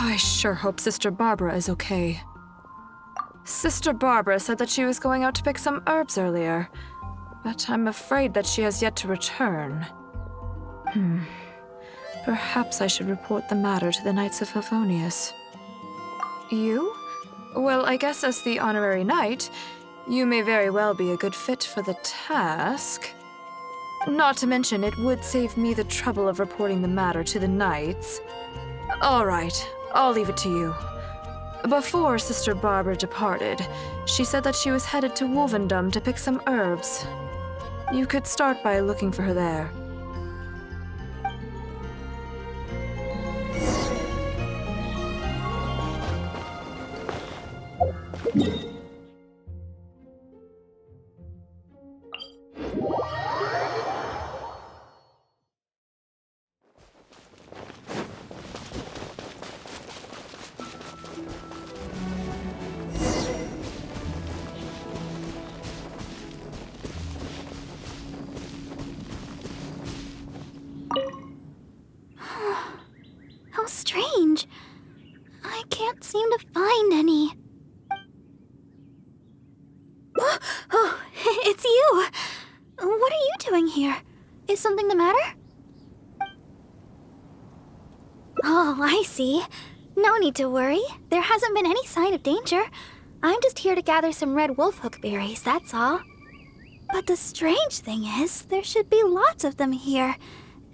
I sure hope Sister Barbara is okay. Sister Barbara said that she was going out to pick some herbs earlier, but I'm afraid that she has yet to return. Perhaps I should report the matter to the Knights of Favonius. You? Well, I guess as the honorary knight, you may very well be a good fit for the task. Not to mention, it would save me the trouble of reporting the matter to the knights. All right, I'll leave it to you. Before Sister Barbara departed, she said that she was headed to Wolvendom to pick some herbs. You could start by looking for her there. How strange. I can't seem to find any. Oh, it's you! What are you doing here? Is something the matter? Oh, I see. No need to worry. There hasn't been any sign of danger. I'm just here to gather some red wolfhook berries, that's all. But the strange thing is, there should be lots of them here,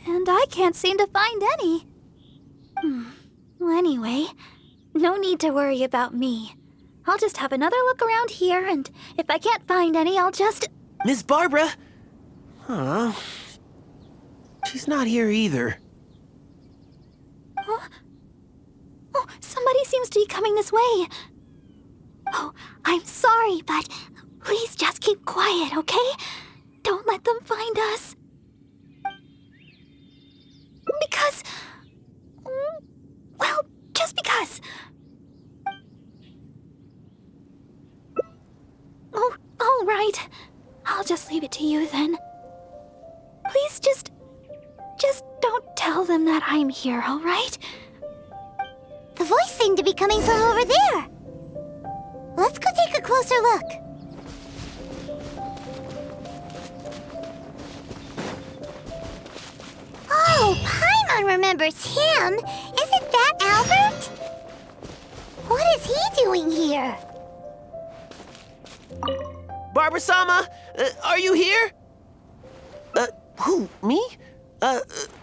and I can't seem to find any. Well, anyway, no need to worry about me. I'll just have another look around here, and if I can't find any, I'll just... Miss Barbara? Huh? She's not here either. Huh? Oh, somebody seems to be coming this way. Oh, I'm sorry, but please just keep quiet, okay? Don't let them find us. Because... well, just because. Oh, all right. I'll just leave it to you then. Please just don't tell them that I'm here, all right? The voice seemed to be coming from over there. Let's go take a closer look. Oh, Paimon remembers him. Isn't that Albert? What is he doing here? Barbara-sama, are you here? Who, me?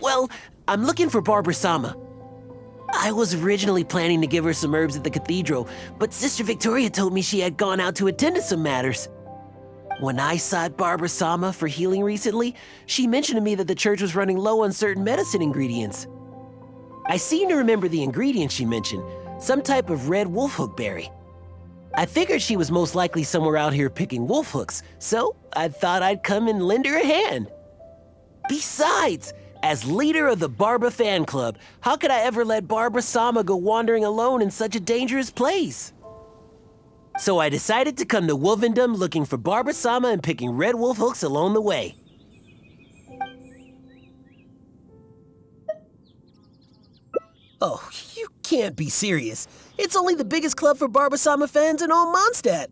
Well, I'm looking for Barbara-sama. I was originally planning to give her some herbs at the cathedral, but Sister Victoria told me she had gone out to attend to some matters. When I sought Barbara-sama for healing recently, she mentioned to me that the church was running low on certain medicine ingredients. I seem to remember the ingredients she mentioned, some type of red wolfhook berry. I figured she was most likely somewhere out here picking wolfhooks, so I thought I'd come and lend her a hand. Besides, as leader of the Barba fan club, how could I ever let Barbara-sama go wandering alone in such a dangerous place? So I decided to come to Wolvendom looking for Barbara-sama and picking red wolfhooks along the way. Oh, you can't be serious. It's only the biggest club for Barbara-sama fans in all Mondstadt.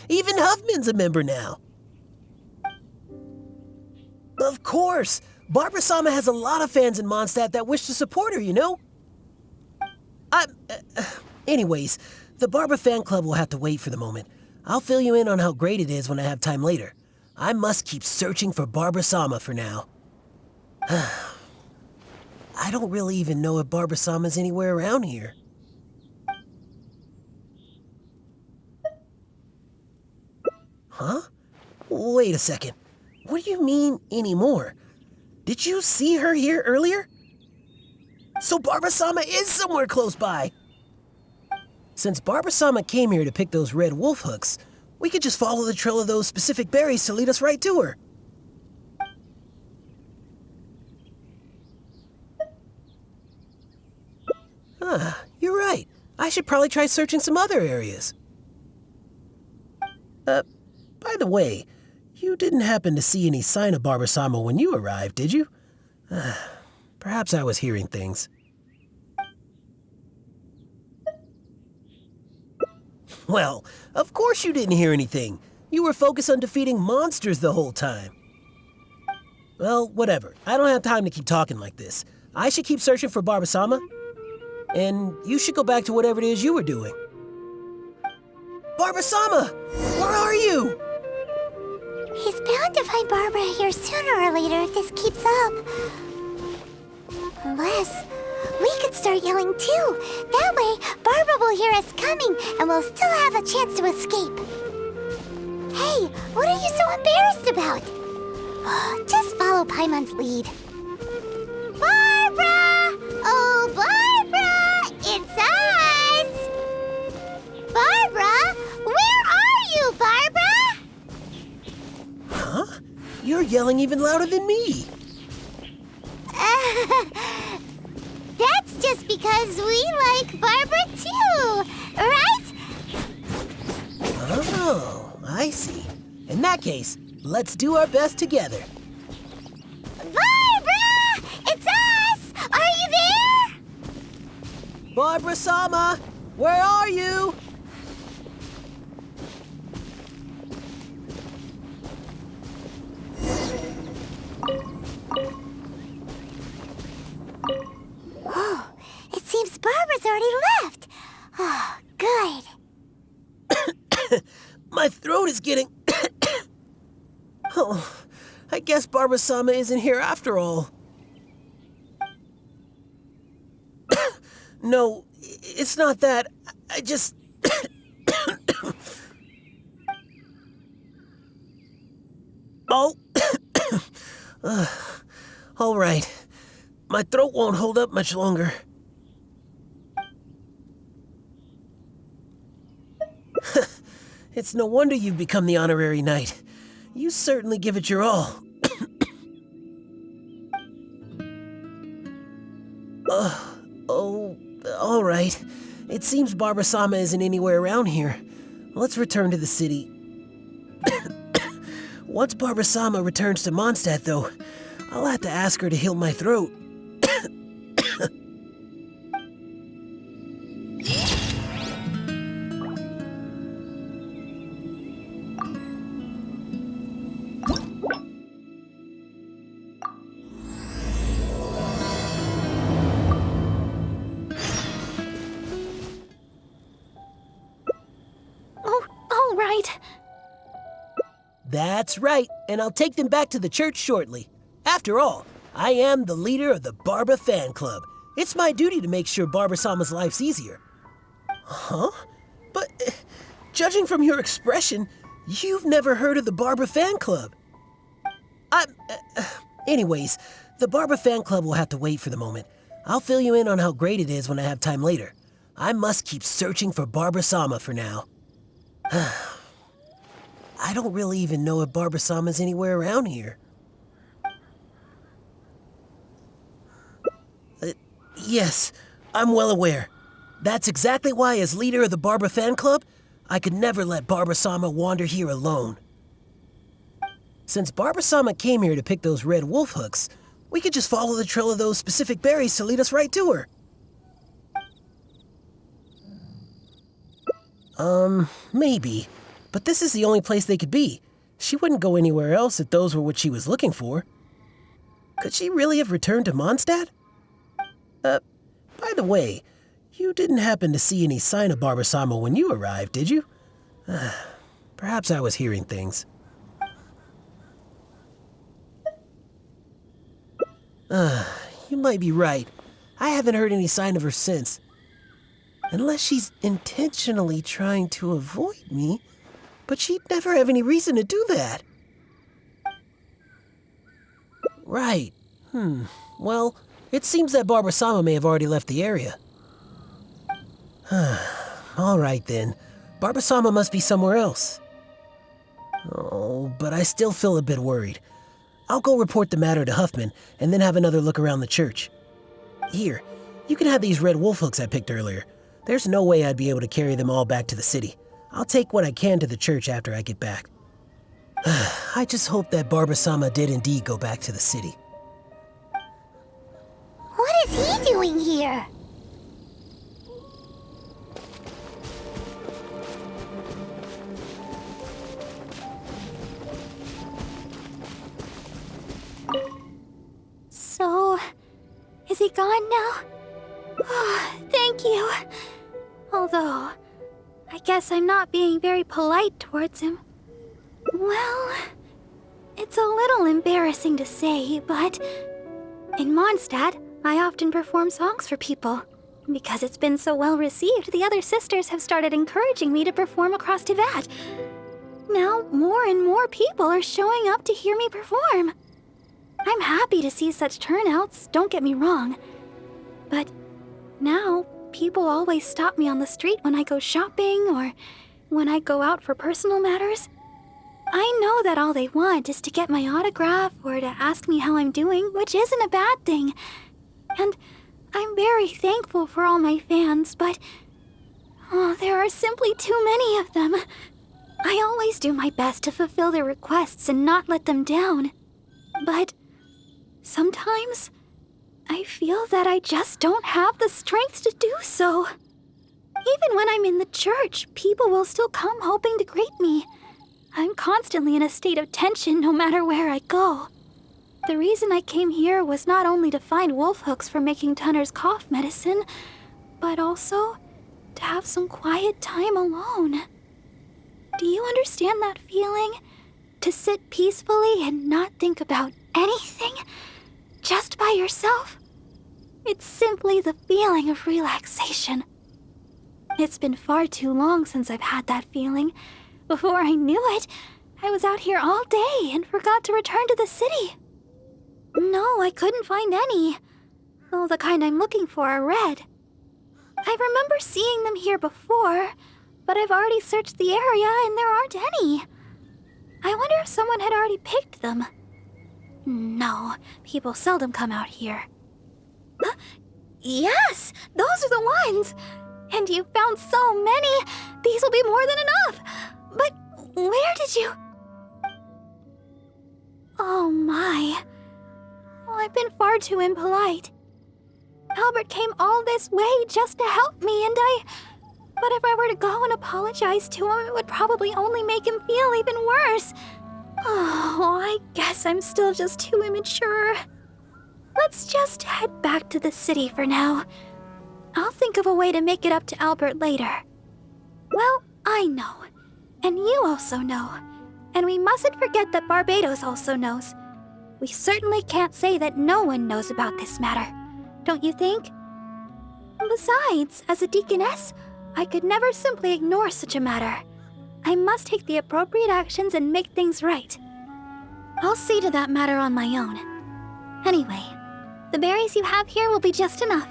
Even Huffman's a member now. Of course. Barbara-sama has a lot of fans in Mondstadt that wish to support her, you know? Anyways, the Barba fan club will have to wait for the moment. I'll fill you in on how great it is when I have time later. I must keep searching for Barbara-sama for now. I don't really even know if Barbara-sama's anywhere around here. Huh? Wait a second. What do you mean, anymore? Did you see her here earlier? So Barbara-sama is somewhere close by. Since Barbara-sama came here to pick those red wolf hooks, we could just follow the trail of those specific berries to lead us right to her. You're right. I should probably try searching some other areas. By the way, you didn't happen to see any sign of Barbara-sama when you arrived, did you? Perhaps I was hearing things. Well, of course you didn't hear anything. You were focused on defeating monsters the whole time. Well, whatever. I don't have time to keep talking like this. I should keep searching for Barbara-sama, and you should go back to whatever it is you were doing. Barbara-sama! Where are you? He's bound to find Barbara here sooner or later if this keeps up. Unless we could start yelling too. That way, Barbara will hear us coming and we'll still have a chance to escape. Hey, what are you so embarrassed about? Just follow Paimon's lead. Barbara! Oh, Barbara! It's us! Barbara? Where are you, Barbara? Huh? You're yelling even louder than me. That's just because we like Barbara too, right? Oh, I see. In that case, let's do our best together. Barbara! It's us! Are you there? Barbara-sama, where are you? Oh, it seems Barbara's already left. Oh, good. My throat is getting... Oh, I guess Barbara-sama isn't here after all. No, it's not that. I just... Oh. All right. My throat won't hold up much longer. It's no wonder you've become the honorary knight. You certainly give it your all. All right. It seems Barbara-sama isn't anywhere around here. Let's return to the city. Once Barbara-sama returns to Mondstadt, though, I'll have to ask her to heal my throat. All right. That's right, and I'll take them back to the church shortly. After all, I am the leader of the Barba fan club. It's my duty to make sure Barbara-sama's life's easier. Huh? But, judging from your expression, you've never heard of the Barba fan club. Anyways, the Barba fan club will have to wait for the moment. I'll fill you in on how great it is when I have time later. I must keep searching for Barbara-sama for now. I don't really even know if Barbara-sama's anywhere around here. Yes, I'm well aware. That's exactly why, as leader of the Barba fan club, I could never let Barbara-sama wander here alone. Since Barbara-sama came here to pick those red wolf hooks, we could just follow the trail of those specific berries to lead us right to her. Maybe. But this is the only place they could be. She wouldn't go anywhere else if those were what she was looking for. Could she really have returned to Mondstadt? By the way, you didn't happen to see any sign of Barbara-sama when you arrived, did you? Perhaps I was hearing things. You might be right. I haven't heard any sign of her since. Unless she's intentionally trying to avoid me, but she'd never have any reason to do that. Right. Well, it seems that Barbara-sama may have already left the area. All right then. Barbara-sama must be somewhere else. Oh, but I still feel a bit worried. I'll go report the matter to Huffman and then have another look around the church. Here, you can have these red wolf hooks I picked earlier. There's no way I'd be able to carry them all back to the city. I'll take what I can to the church after I get back. I just hope that Barbara-sama did indeed go back to the city. What is he doing here? he gone now? Oh, thank you. Although, I guess I'm not being very polite towards him. Well, it's a little embarrassing to say, but in Mondstadt, I often perform songs for people. Because it's been so well received, the other sisters have started encouraging me to perform across Tivat. Now, more and more people are showing up to hear me perform. I'm happy to see such turnouts, don't get me wrong. But now, people always stop me on the street when I go shopping or when I go out for personal matters. I know that all they want is to get my autograph or to ask me how I'm doing, which isn't a bad thing. And I'm very thankful for all my fans, but there are simply too many of them. I always do my best to fulfill their requests and not let them down. But sometimes I feel that I just don't have the strength to do so. Even when I'm in the church, people will still come hoping to greet me. I'm constantly in a state of tension no matter where I go. The reason I came here was not only to find wolf hooks for making Tunner's cough medicine, but also to have some quiet time alone. Do you understand that feeling? To sit peacefully and not think about anything? Just by yourself? It's simply the feeling of relaxation. It's been far too long since I've had that feeling. Before I knew it, I was out here all day and forgot to return to the city. No, I couldn't find any. Though the kind I'm looking for are red. I remember seeing them here before, but I've already searched the area and there aren't any. I wonder if someone had already picked them. No, people seldom come out here. Yes, those are the ones! And you found so many! These will be more than enough! But where did you... Oh my... I've been far too impolite. Albert came all this way just to help me, and But if I were to go and apologize to him, it would probably only make him feel even worse. Oh, I guess I'm still just too immature. Let's just head back to the city for now. I'll think of a way to make it up to Albert later. Well, I know. And you also know. And we mustn't forget that Barbados also knows. We certainly can't say that no one knows about this matter, don't you think? Besides, as a deaconess, I could never simply ignore such a matter. I must take the appropriate actions and make things right. I'll see to that matter on my own. Anyway, the berries you have here will be just enough.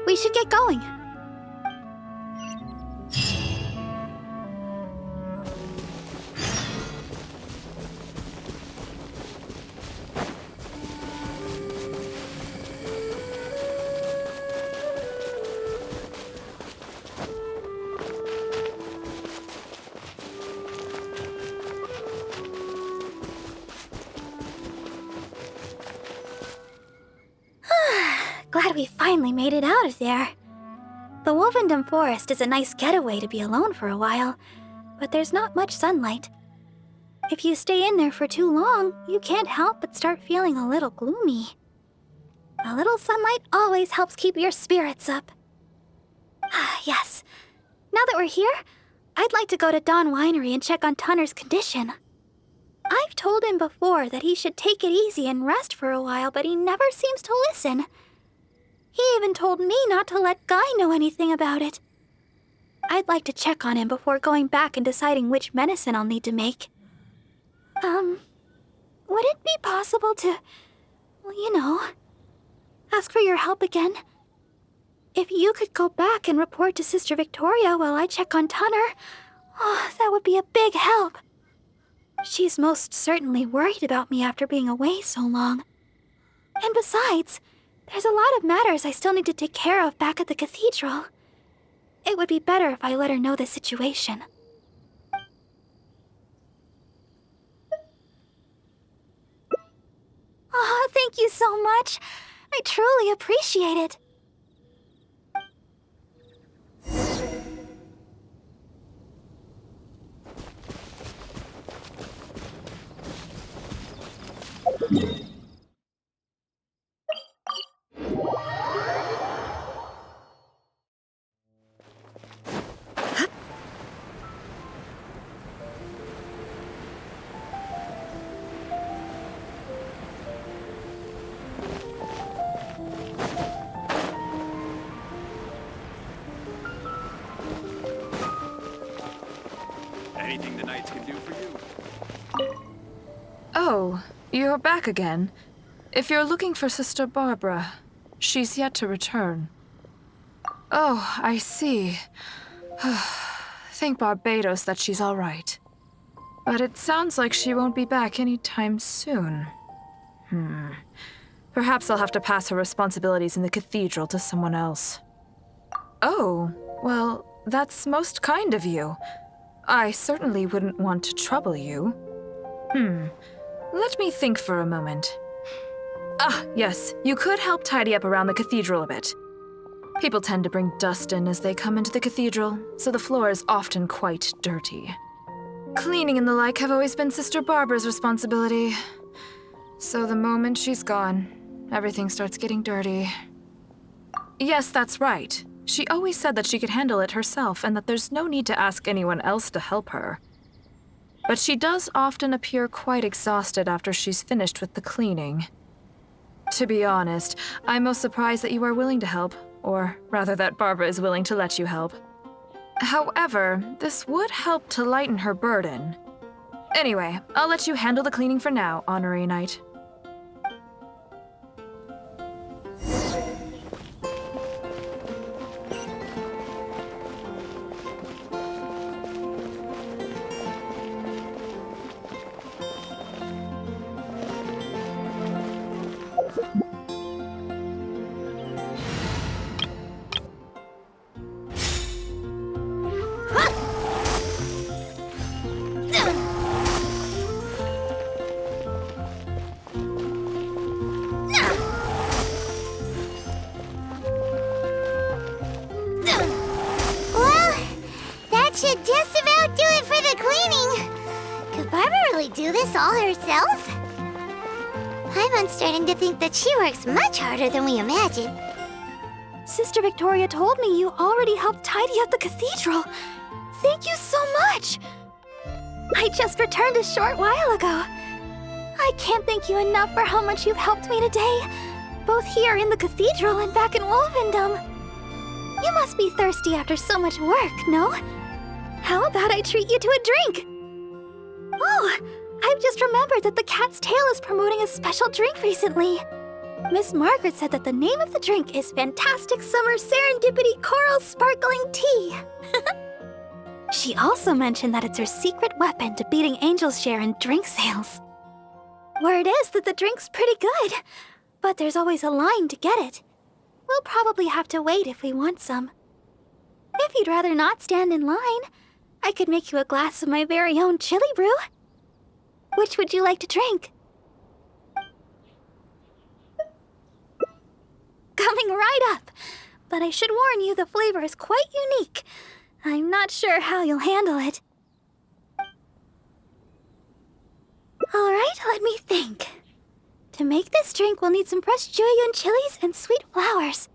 We should get going. Glad we finally made it out of there. The Wolvendom Forest is a nice getaway to be alone for a while, but there's not much sunlight. If you stay in there for too long, you can't help but start feeling a little gloomy. A little sunlight always helps keep your spirits up. Yes. Now that we're here, I'd like to go to Dawn Winery and check on Tunner's condition. I've told him before that he should take it easy and rest for a while, but he never seems to listen. He even told me not to let Guy know anything about it. I'd like to check on him before going back and deciding which medicine I'll need to make. Would it be possible to, ask for your help again? If you could go back and report to Sister Victoria while I check on Tunner, that would be a big help. She's most certainly worried about me after being away so long. And besides, there's a lot of matters I still need to take care of back at the cathedral. It would be better if I let her know the situation. Oh, thank you so much. I truly appreciate it. Oh, you're back again. If you're looking for Sister Barbara, she's yet to return. Oh, I see. Thank Barbados that she's all right. But it sounds like she won't be back anytime soon. Perhaps I'll have to pass her responsibilities in the cathedral to someone else. Oh, well, that's most kind of you. I certainly wouldn't want to trouble you. Let me think for a moment. Ah, yes, you could help tidy up around the cathedral a bit. People tend to bring dust in as they come into the cathedral, so the floor is often quite dirty. Cleaning and the like have always been Sister Barbara's responsibility. So the moment she's gone, everything starts getting dirty. Yes, that's right. She always said that she could handle it herself and that there's no need to ask anyone else to help her. But she does often appear quite exhausted after she's finished with the cleaning. To be honest, I'm most surprised that you are willing to help, or rather that Barbara is willing to let you help. However, this would help to lighten her burden. Anyway, I'll let you handle the cleaning for now, Honorary Knight. Should just about do it for the cleaning. Could Barbara really do this all herself? I'm starting to think that she works much harder than we imagined. Sister Victoria told me you already helped tidy up the cathedral. Thank you so much. I just returned a short while ago. I can't thank you enough for how much you've helped me today, both here in the cathedral and back in Wolfendom. You must be thirsty after so much work, no? How about I treat you to a drink? Oh, I've just remembered that the Cat's Tail is promoting a special drink recently. Miss Margaret said that the name of the drink is Fantastic Summer Serendipity Coral Sparkling Tea. She also mentioned that it's her secret weapon to beating Angel's share in drink sales. Word is that the drink's pretty good, but there's always a line to get it. We'll probably have to wait if we want some. If you'd rather not stand in line, I could make you a glass of my very own chili brew. Which would you like to drink? Coming right up. But I should warn you, the flavor is quite unique. I'm not sure how you'll handle it. All right, let me think. To make this drink, we'll need some fresh Jueyun chilies and sweet flowers.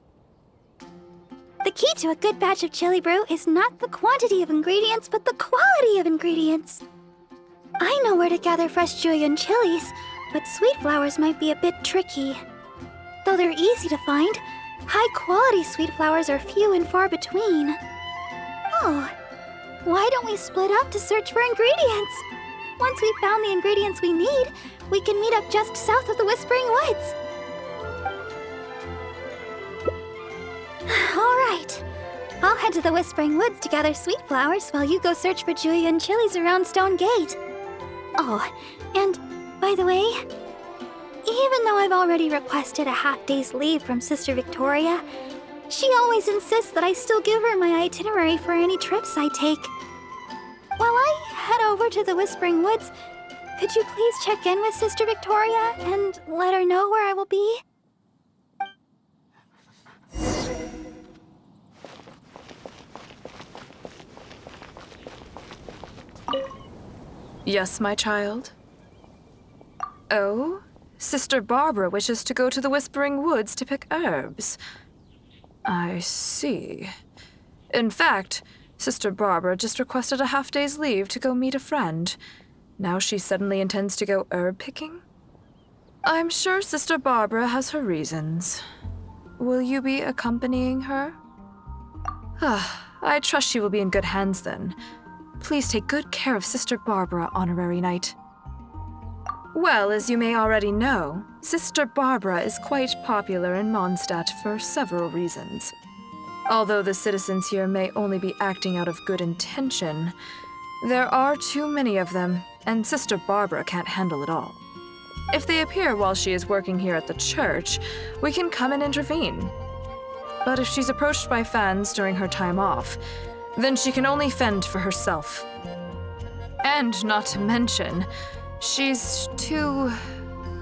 The key to a good batch of chili brew is not the quantity of ingredients, but the quality of ingredients. I know where to gather fresh Jueyun chilies, but sweet flowers might be a bit tricky. Though they're easy to find, high-quality sweet flowers are few and far between. Oh, why don't we split up to search for ingredients? Once we've found the ingredients we need, we can meet up just south of the Whispering Woods. All right. I'll head to the Whispering Woods to gather sweet flowers while you go search for Jueyun chilies around Stone Gate. Oh, and by the way, even though I've already requested a half-day's leave from Sister Victoria, she always insists that I still give her my itinerary for any trips I take. While I head over to the Whispering Woods, could you please check in with Sister Victoria and let her know where I will be? Yes, my child? Oh? Sister Barbara wishes to go to the Whispering Woods to pick herbs. I see. In fact, Sister Barbara just requested a half-day's leave to go meet a friend. Now she suddenly intends to go herb picking? I'm sure Sister Barbara has her reasons. Will you be accompanying her? I trust she will be in good hands then. Please take good care of Sister Barbara, Honorary Knight. Well, as you may already know, Sister Barbara is quite popular in Mondstadt for several reasons. Although the citizens here may only be acting out of good intention, there are too many of them, and Sister Barbara can't handle it all. If they appear while she is working here at the church, we can come and intervene. But if she's approached by fans during her time off, then she can only fend for herself. And not to mention, she's too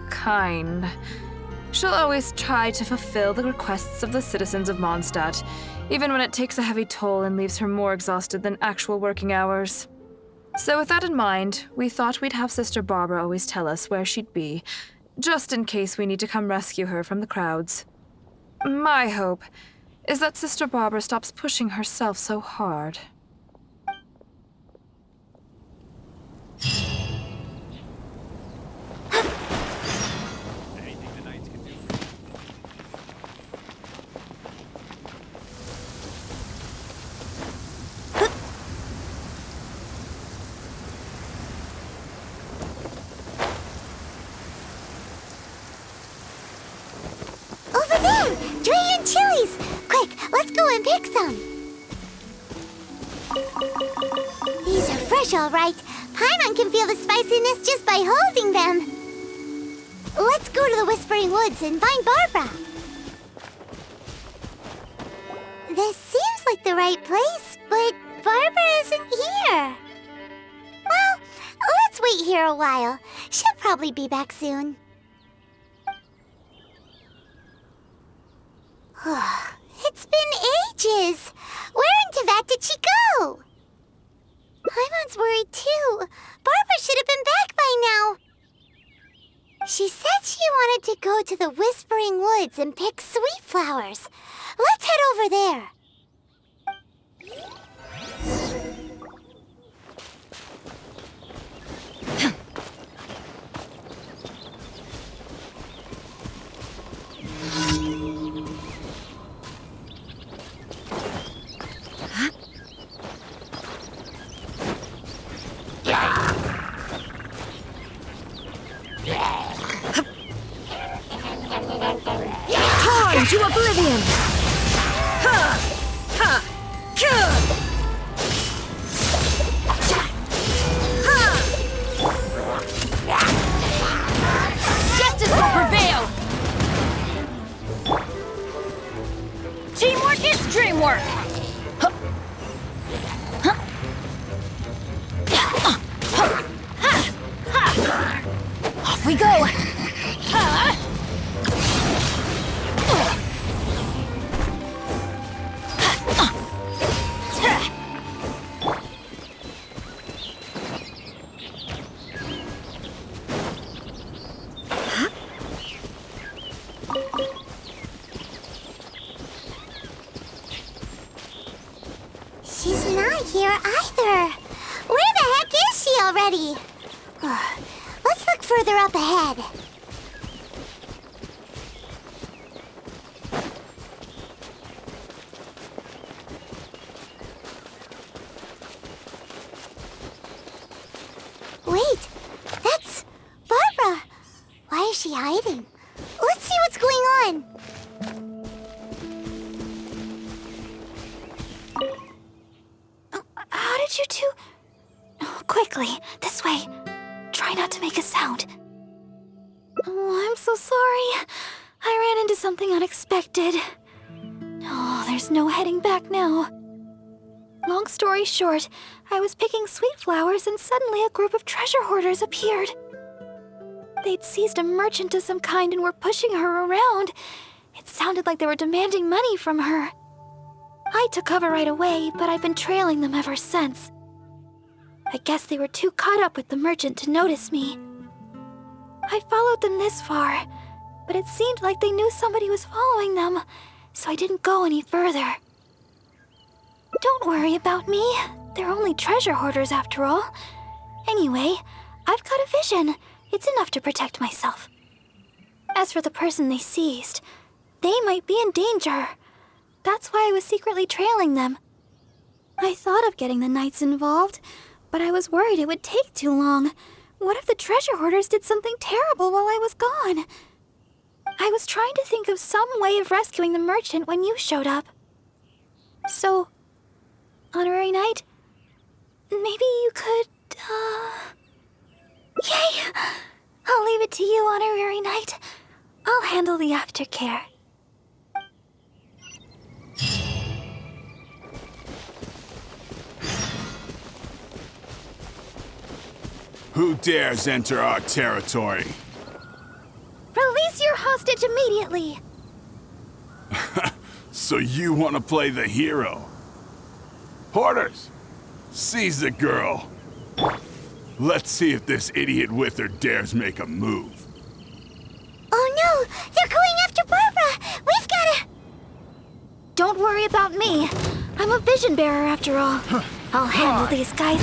kind. She'll always try to fulfill the requests of the citizens of Mondstadt, even when it takes a heavy toll and leaves her more exhausted than actual working hours. So with that in mind, we thought we'd have Sister Barbara always tell us where she'd be, just in case we need to come rescue her from the crowds. My hope is that Sister Barbara stops pushing herself so hard. Over there! Dragon chilies! Quick, let's go and pick some. These are fresh, all right. Paimon can feel the spiciness just by holding them. Let's go to the Whispering Woods and find Barbara. This seems like the right place, but Barbara isn't here. Well, let's wait here a while. She'll probably be back soon. It's been ages. Where in Teyvat did she go? Paimon's worried too. Barbara should have been back by now. She said she wanted to go to the Whispering Woods and pick sweet flowers. Let's head over there. Time to oblivion! Ha! Ha! Justice will prevail! Teamwork is dreamwork! Off we go! She's not here either. Where the heck is she already? Let's look further up ahead. Wait, that's Barbara. Why is she hiding? Let's see what's going on. How did you two... Oh, quickly, this way. Try not to make a sound. Oh, I'm so sorry. I ran into something unexpected. Oh, there's no heading back now. Long story short, I was picking sweet flowers and suddenly a group of treasure hoarders appeared. They'd seized a merchant of some kind and were pushing her around. It sounded like they were demanding money from her. I took cover right away, but I've been trailing them ever since. I guess they were too caught up with the merchant to notice me. I followed them this far, but it seemed like they knew somebody was following them, so I didn't go any further. Don't worry about me. They're only treasure hoarders after all. Anyway, I've got a vision. It's enough to protect myself. As for the person they seized, they might be in danger. That's why I was secretly trailing them. I thought of getting the knights involved, but I was worried it would take too long. What if the treasure hoarders did something terrible while I was gone? I was trying to think of some way of rescuing the merchant when you showed up. So, Honorary Knight, maybe you could, Yay! I'll leave it to you, Honorary Knight. I'll handle the aftercare. Who dares enter our territory? Release your hostage immediately! So you want to play the hero? Hoarders, seize the girl. Let's see if this idiot with her dares make a move. Oh no! They're going after Barbara! We've gotta... Don't worry about me. I'm a vision bearer after all. I'll handle these guys.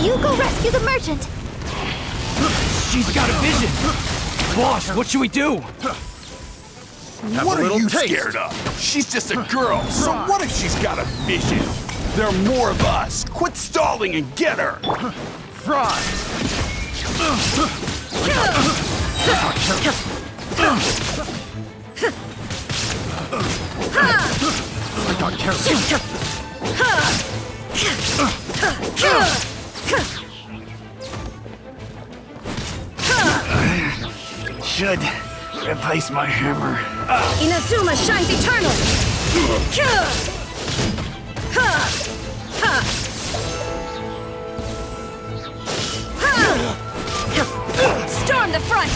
You go rescue the merchant. She's got a vision! Boss, what should we do? What are you scared of? She's just a girl, so what if she's got a vision? There are more of us. Quit stalling and get her! Should replace my hammer. Inazuma shines eternal! Storm the front!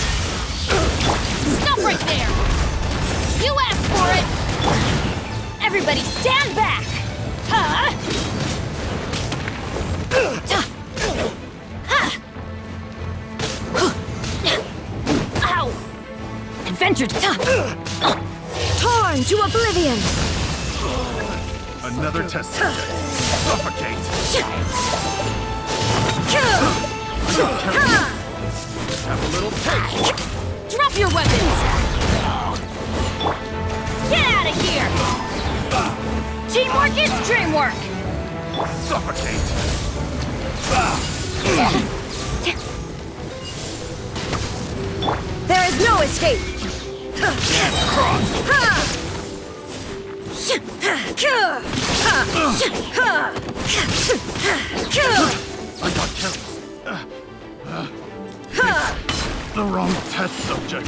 Stop right there! You asked for it! Everybody stand back! Ow! Adventure torn to oblivion! Another test subject. Suffocate! Have a little taste. Drop your weapons! Get out of here! Teamwork is dreamwork! Suffocate! There is no escape! I got careless. The wrong test subject.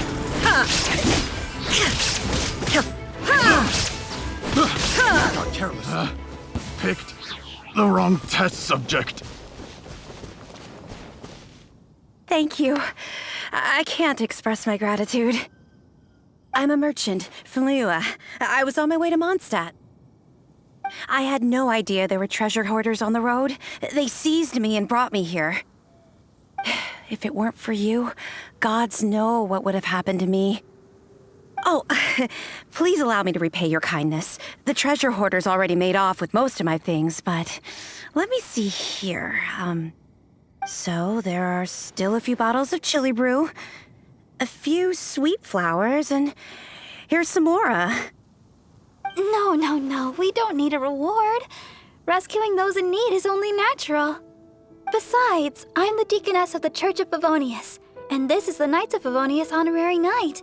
I got careless. Picked the wrong test subject. Thank you. I can't express my gratitude. I'm a merchant from Liyue. I was on my way to Mondstadt. I had no idea there were treasure hoarders on the road. They seized me and brought me here. If it weren't for you, gods know what would have happened to me. Oh, please allow me to repay your kindness. The treasure hoarders already made off with most of my things, but let me see here. So there are still a few bottles of chili brew, a few sweet flowers, and here's some more. No, we don't need a reward. Rescuing those in need is only natural. Besides, I'm the deaconess of the Church of Favonius, and this is the Knights of Favonius Honorary Knight.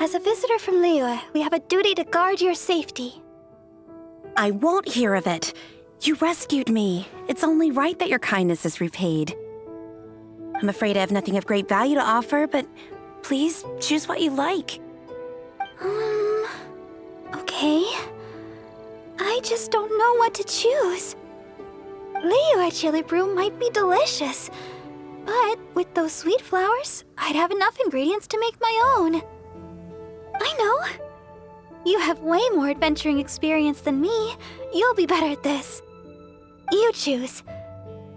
As a visitor from Liyue, we have a duty to guard your safety. I won't hear of it. You rescued me. It's only right that your kindness is repaid. I'm afraid I have nothing of great value to offer, but please choose what you like. Okay. I just don't know what to choose. Liyue chili brew might be delicious, but with those sweet flowers, I'd have enough ingredients to make my own. I know. You have way more adventuring experience than me. You'll be better at this. You choose.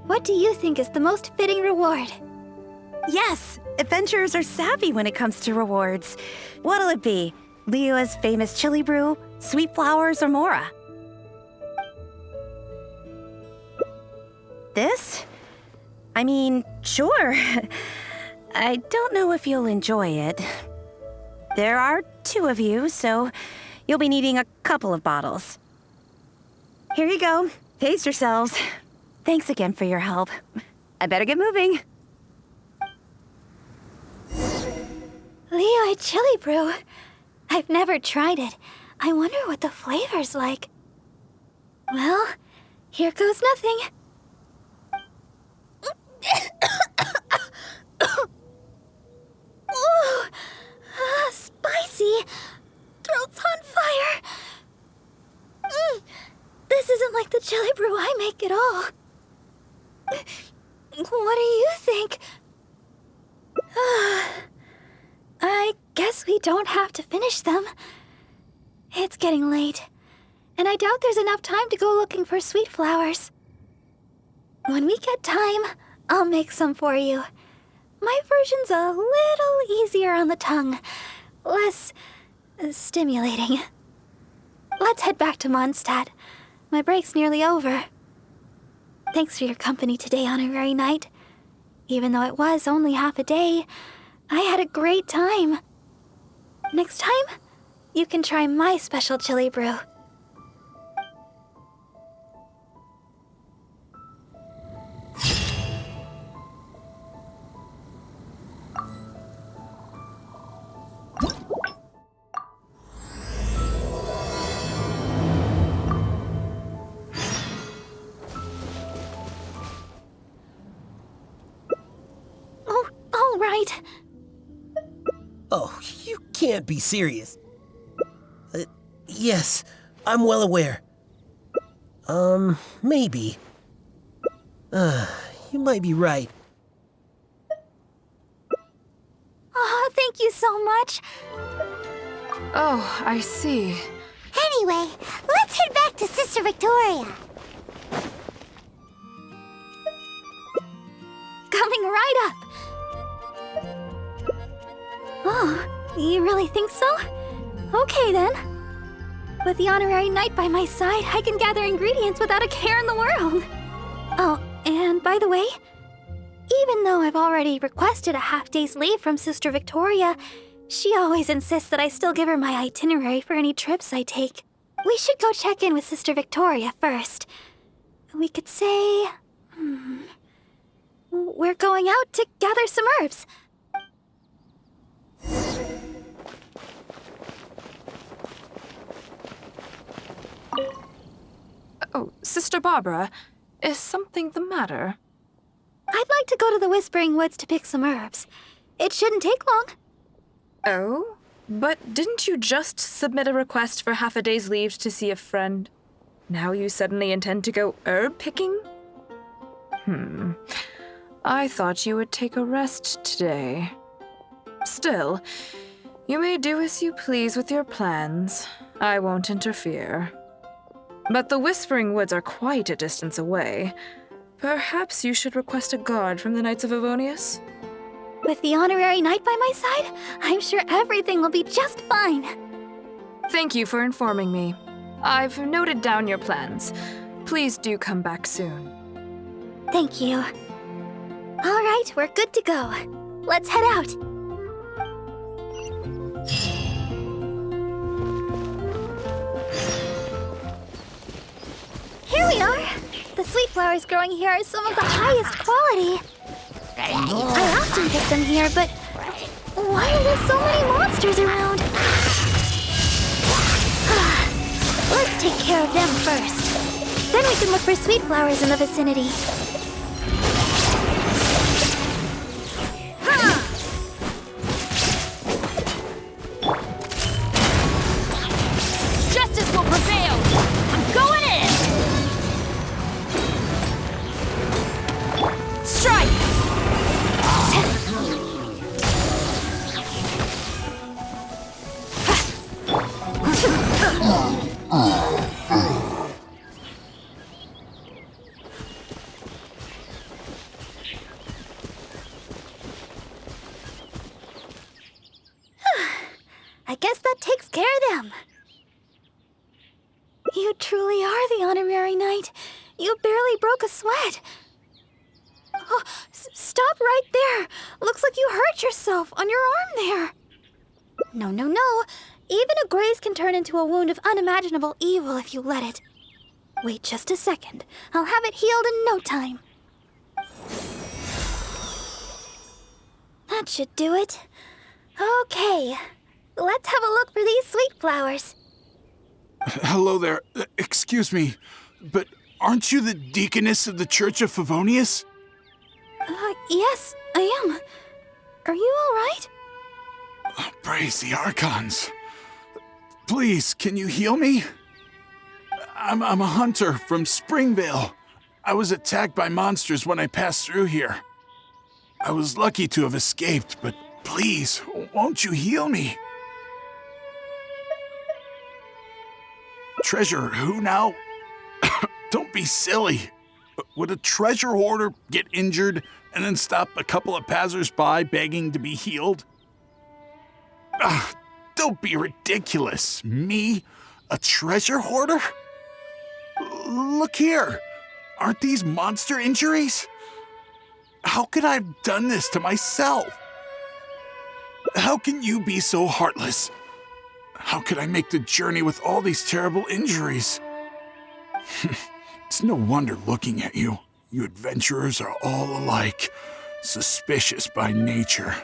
What do you think is the most fitting reward? Yes, adventurers are savvy when it comes to rewards. What'll it be? Liyue's famous chili brew, sweet flowers, or Mora? This? I mean, sure. I don't know if you'll enjoy it. There are 2 of you, so you'll be needing a couple of bottles. Here you go. Taste yourselves. Thanks again for your help. I better get moving. chili brew. I've never tried it. I wonder what the flavor's like. Well, here goes nothing. Ooh, spicy. Throat's on fire. This isn't like the chili brew I make at all. What do you think? I guess we don't have to finish them. It's getting late, and I doubt there's enough time to go looking for sweet flowers. When we get time, I'll make some for you. My version's a little easier on the tongue, less stimulating. Let's head back to Mondstadt. My break's nearly over. Thanks for your company today, Honorary Knight. Even though it was only half a day, I had a great time. Next time, you can try my special chili brew. Right. Oh, you can't be serious. Yes, I'm well aware. Maybe. You might be right. Oh, thank you so much. Oh, I see. Anyway, let's head back to Sister Victoria. Coming right up. Oh, you really think so? Okay then. With the Honorary Knight by my side, I can gather ingredients without a care in the world. Oh, and by the way, even though I've already requested a half-day's leave from Sister Victoria, she always insists that I still give her my itinerary for any trips I take. We should go check in with Sister Victoria first. We could say... we're going out to gather some herbs. Oh, Sister Barbara, is something the matter? I'd like to go to the Whispering Woods to pick some herbs. It shouldn't take long. Oh? But didn't you just submit a request for half a day's leave to see a friend? Now you suddenly intend to go herb picking? I thought you would take a rest today. Still, you may do as you please with your plans. I won't interfere. But the Whispering Woods are quite a distance away. Perhaps you should request a guard from the Knights of Avonius? With the Honorary Knight by my side, I'm sure everything will be just fine. Thank you for informing me. I've noted down your plans. Please do come back soon. Thank you. All right, we're good to go. Let's head out. Here we are. The sweet flowers growing here are some of the highest quality. I often pick them here, but why are there so many monsters around? Let's take care of them first. Then we can look for sweet flowers in the vicinity. Justice will prevail! I'm going in! Strike! I guess that takes care of them. You truly are the Honorary Knight. You barely broke a sweat. Oh, stop right there. Looks like you hurt yourself on your arm there. No, no, no. Even a graze can turn into a wound of unimaginable evil if you let it. Wait just a second. I'll have it healed in no time. That should do it. Okay, let's have a look for these sweet flowers. Hello there. Excuse me, but aren't you the deaconess of the Church of Favonius? Yes, I am. Are you all right? Praise the Archons. Please, can you heal me? I'm a hunter from Springvale. I was attacked by monsters when I passed through here. I was lucky to have escaped, but please, won't you heal me? Treasure, who now? Don't be silly. Would a treasure hoarder get injured and then stop a couple of passers-by begging to be healed? Don't be ridiculous. Me? A treasure hoarder? Look here. Aren't these monster injuries? How could I have done this to myself? How can you be so heartless? How could I make the journey with all these terrible injuries? It's no wonder looking at you. You adventurers are all alike, suspicious by nature.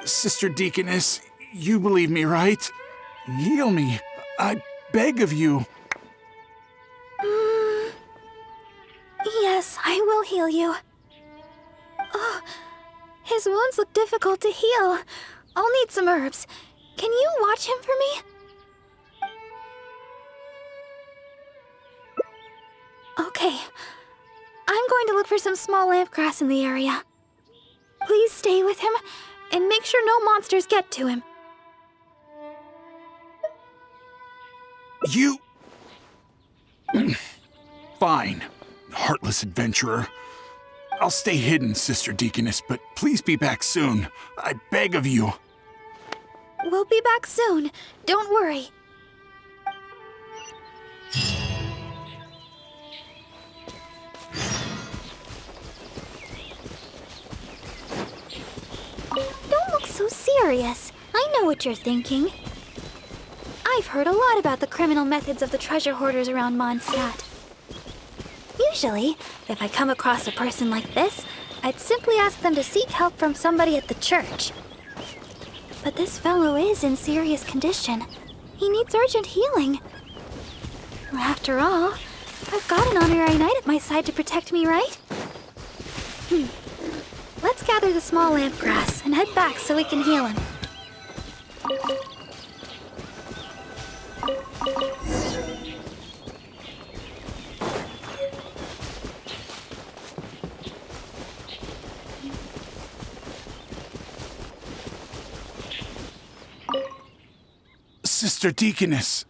Sister Deaconess, you believe me, right? Heal me. I beg of you. Yes, I will heal you. Oh, his wounds look difficult to heal. I'll need some herbs. Can you watch him for me? Okay. I'm going to look for some small lamp grass in the area. Please stay with him and make sure no monsters get to him. You... Fine, heartless adventurer. I'll stay hidden, Sister Deaconess, but please be back soon. I beg of you. We'll be back soon. Don't worry. Don't look so serious. I know what you're thinking. I've heard a lot about the criminal methods of the treasure hoarders around Mondstadt. Usually, if I come across a person like this, I'd simply ask them to seek help from somebody at the church. But this fellow is in serious condition. He needs urgent healing. After all, I've got an honorary knight at my side to protect me, right? Let's gather the small lamp grass and head back so we can heal him. Sister Deaconess,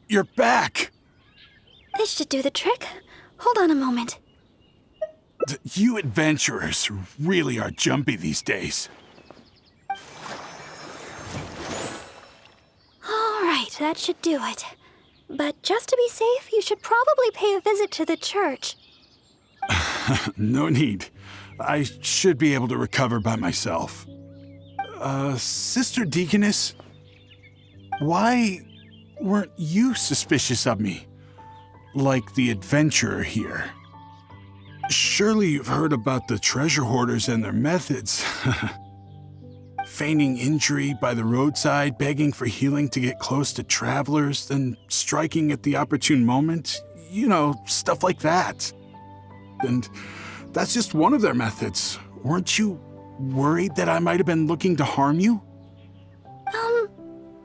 you're back. This should do the trick. Hold on a moment. You adventurers really are jumpy these days. All right, that should do it. But just to be safe, you should probably pay a visit to the church. No need. I should be able to recover by myself. Sister Deaconess, why weren't you suspicious of me? Like the adventurer here. Surely you've heard about the treasure hoarders and their methods. Feigning injury by the roadside, begging for healing to get close to travelers, then striking at the opportune moment. You know, stuff like that. And that's just one of their methods. Weren't you worried that I might have been looking to harm you?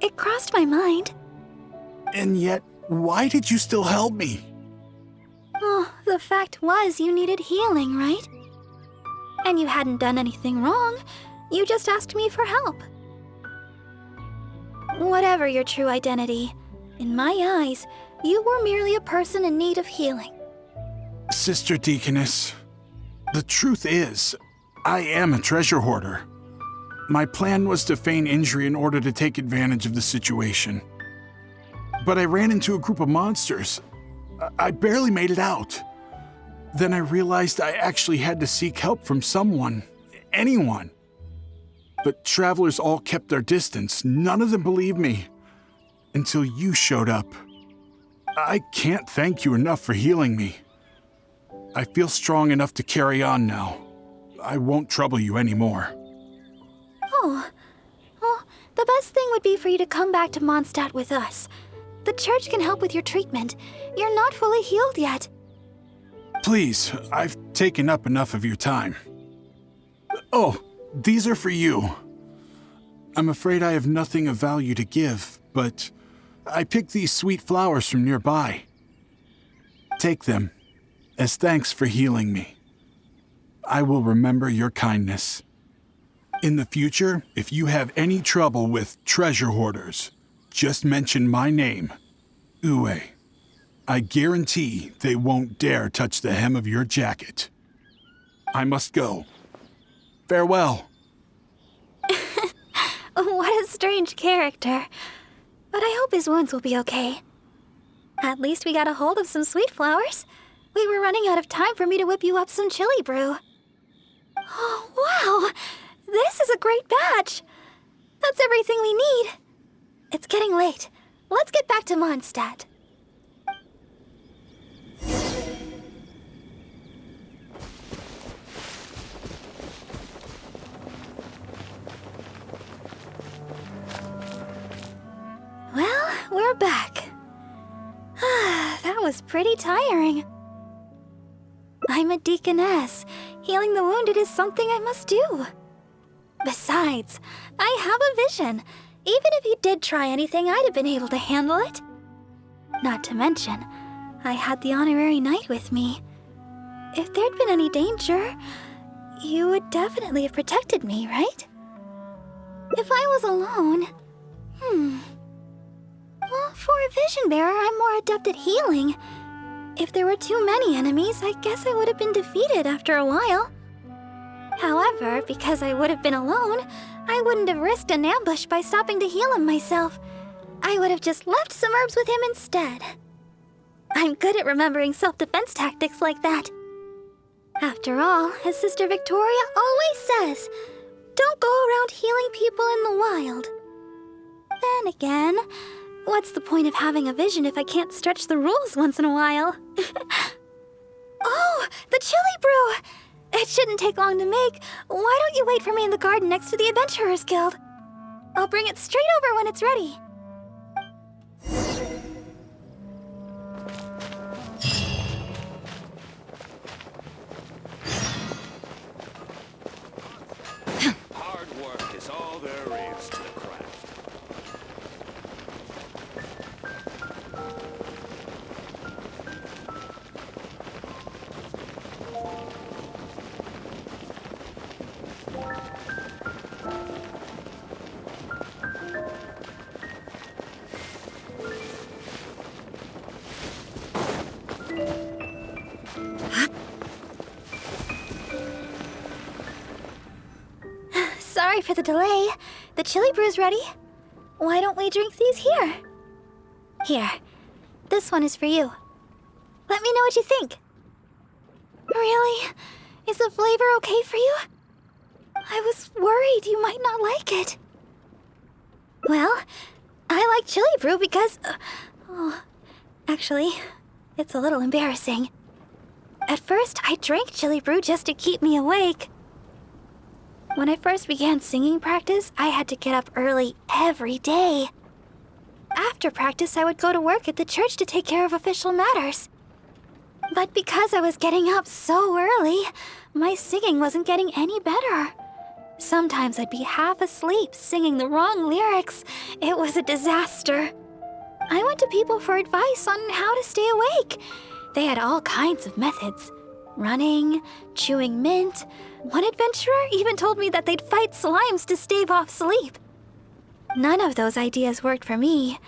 It crossed my mind. And yet, why did you still help me? Oh, the fact was you needed healing, right? And you hadn't done anything wrong. You just asked me for help. Whatever your true identity, in my eyes, you were merely a person in need of healing. Sister Deaconess, the truth is, I am a treasure hoarder. My plan was to feign injury in order to take advantage of the situation. But I ran into a group of monsters. I barely made it out. Then I realized I actually had to seek help from someone, anyone. But travelers all kept their distance. None of them believed me. Until you showed up. I can't thank you enough for healing me. I feel strong enough to carry on now. I won't trouble you anymore. Oh, The best thing would be for you to come back to Mondstadt with us. The church can help with your treatment. You're not fully healed yet. Please, I've taken up enough of your time. Oh, these are for you. I'm afraid I have nothing of value to give, but I picked these sweet flowers from nearby. Take them, as thanks for healing me. I will remember your kindness. In the future, if you have any trouble with treasure hoarders, just mention my name, Liyue. I guarantee they won't dare touch the hem of your jacket. I must go. Farewell. What a strange character. But I hope his wounds will be okay. At least we got a hold of some sweet flowers. We were running out of time for me to whip you up some chili brew. Oh, wow! This is a great batch! That's everything we need. It's getting late. Let's get back to Mondstadt. Well, we're back. That was pretty tiring. I'm a deaconess. Healing the wounded is something I must do. Besides, I have a vision. Even if you did try anything, I'd have been able to handle it. Not to mention, I had the honorary knight with me. If there'd been any danger, you would definitely have protected me, right? If I was alone... Well, for a vision bearer, I'm more adept at healing. If there were too many enemies, I guess I would have been defeated after a while. However, because I would have been alone, I wouldn't have risked an ambush by stopping to heal him myself. I would have just left some herbs with him instead. I'm good at remembering self-defense tactics like that. After all, as Sister Victoria always says, don't go around healing people in the wild. Then again, what's the point of having a vision if I can't stretch the rules once in a while? Oh, the chili brew! It shouldn't take long to make. Why don't you wait for me in the garden next to the Adventurers Guild? I'll bring it straight over when it's ready. Hard work is all there is to the craft. Sorry for the delay. The chili brew's ready. Why don't we drink these here? Here. This one is for you. Let me know what you think. Really? Is the flavor okay for you? I was worried you might not like it. Well, I like chili brew because... actually, it's a little embarrassing. At first, I drank chili brew just to keep me awake. When I first began singing practice, I had to get up early every day. After practice, I would go to work at the church to take care of official matters. But because I was getting up so early, my singing wasn't getting any better. Sometimes I'd be half asleep singing the wrong lyrics. It was a disaster. I went to people for advice on how to stay awake. They had all kinds of methods. Running, chewing mint. One adventurer even told me that they'd fight slimes to stave off sleep. None of those ideas worked for me.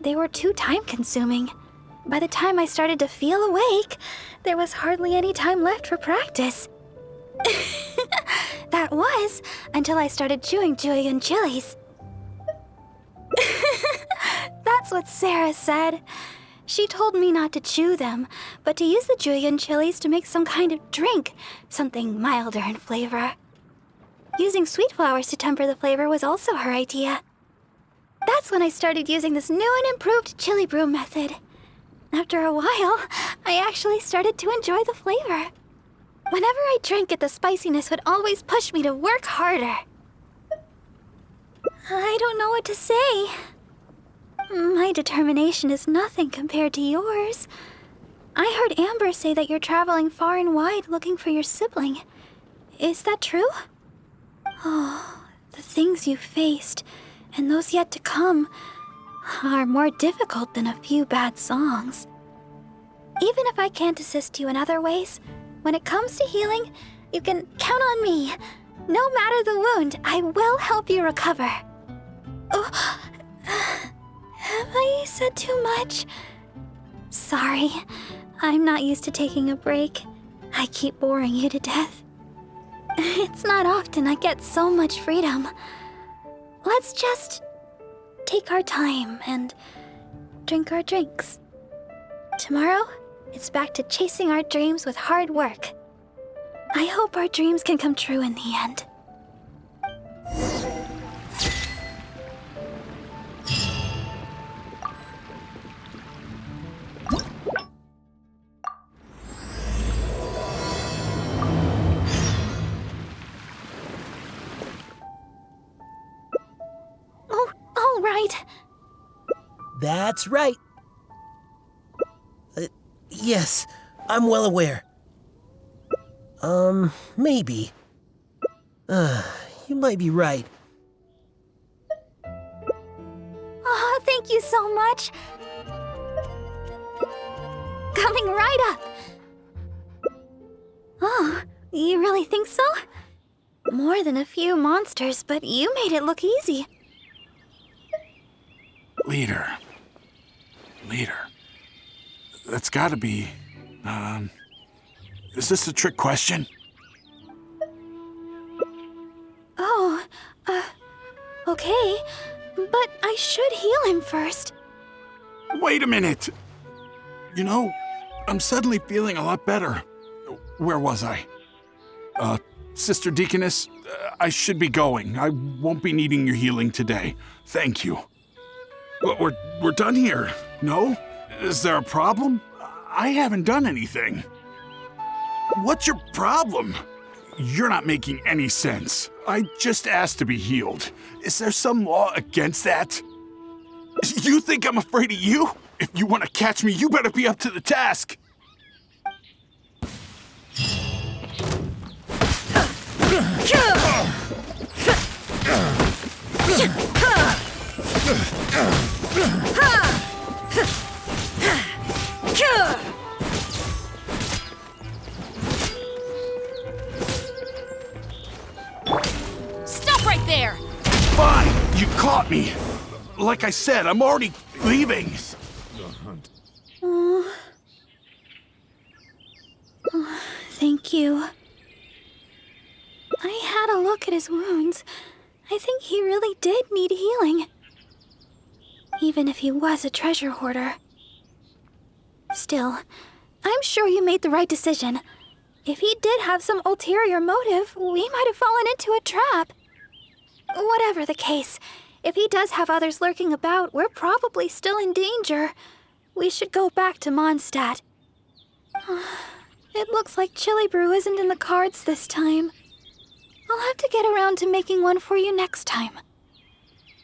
They were too time-consuming. By the time I started to feel awake, there was hardly any time left for practice. That was until I started chewing Julian chilies. That's what Sarah said. She told me not to chew them, but to use the Julian chilies to make some kind of drink, something milder in flavor. Using sweet flowers to temper the flavor was also her idea. That's when I started using this new and improved chili brew method. After a while, I actually started to enjoy the flavor. Whenever I drank it, the spiciness would always push me to work harder. I don't know what to say. My determination is nothing compared to yours. I heard Amber say that you're traveling far and wide looking for your sibling. Is that true? Oh, the things you faced, and those yet to come, are more difficult than a few bad songs. Even if I can't assist you in other ways, when it comes to healing, you can count on me. No matter the wound, I will help you recover. Oh, have I said too much? Sorry, I'm not used to taking a break. I keep boring you to death. It's not often I get so much freedom. Let's just take our time and drink our drinks. Tomorrow, it's back to chasing our dreams with hard work. I hope our dreams can come true in the end. Oh, all right. That's right. Yes, I'm well aware. Maybe. You might be right. Oh, thank you so much. Coming right up. Oh, you really think so? More than a few monsters, but you made it look easy. Leader. That's gotta be, is this a trick question? Oh, okay. But I should heal him first. Wait a minute! You know, I'm suddenly feeling a lot better. Where was I? Sister Deaconess, I should be going. I won't be needing your healing today. Thank you. But we're done here, no? Is there a problem? I haven't done anything. What's your problem? You're not making any sense. I just asked to be healed. Is there some law against that? You think I'm afraid of you? If you want to catch me, you better be up to the task. Stop right there! Fine, you caught me. Like I said, I'm already leaving. Thank you. I had a look at his wounds. I think he really did need healing. Even if he was a treasure hoarder. Still, I'm sure you made the right decision. If he did have some ulterior motive, we might have fallen into a trap. Whatever the case, if he does have others lurking about, we're probably still in danger. We should go back to Mondstadt. It looks like chili brew isn't in the cards this time. I'll have to get around to making one for you next time.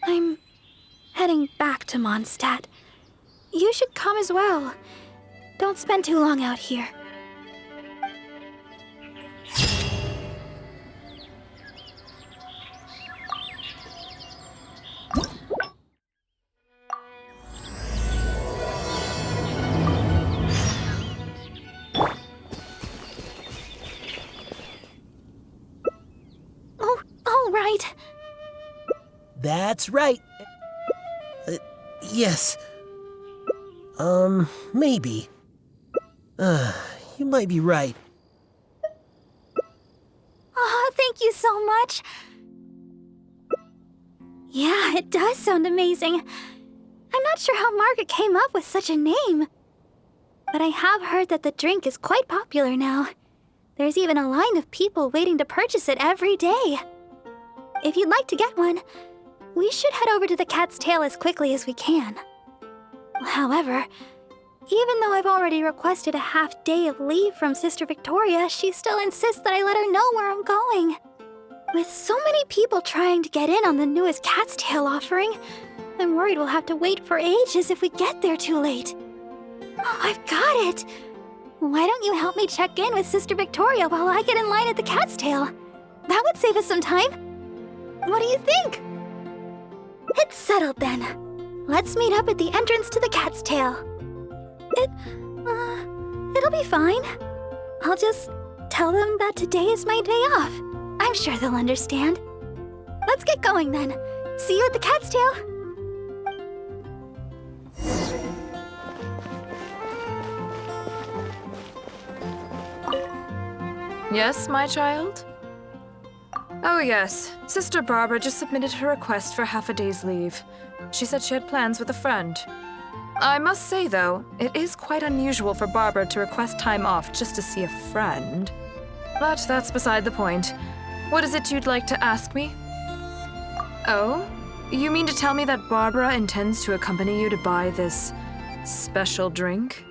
I'm heading back to Mondstadt. You should come as well. Don't spend too long out here. Oh, all right. That's right. Yes. Maybe. You might be right. Oh, thank you so much. Yeah, it does sound amazing. I'm not sure how Margaret came up with such a name. But I have heard that the drink is quite popular now. There's even a line of people waiting to purchase it every day. If you'd like to get one, we should head over to the Cat's Tail as quickly as we can. However, even though I've already requested a half day of leave from Sister Victoria, she still insists that I let her know where I'm going. With so many people trying to get in on the newest Cat's Tail offering, I'm worried we'll have to wait for ages if we get there too late. Oh, I've got it! Why don't you help me check in with Sister Victoria while I get in line at the Cat's Tail? That would save us some time. What do you think? It's settled then. Let's meet up at the entrance to the Cat's Tail. It'll be fine. I'll just tell them that today is my day off. I'm sure they'll understand. Let's get going then. See you at the Cat's Tail. Yes, my child? Oh yes, Sister Barbara just submitted her request for half a day's leave. She said she had plans with a friend. I must say, though, it is quite unusual for Barbara to request time off just to see a friend. But that's beside the point. What is it you'd like to ask me? Oh? You mean to tell me that Barbara intends to accompany you to buy this special drink?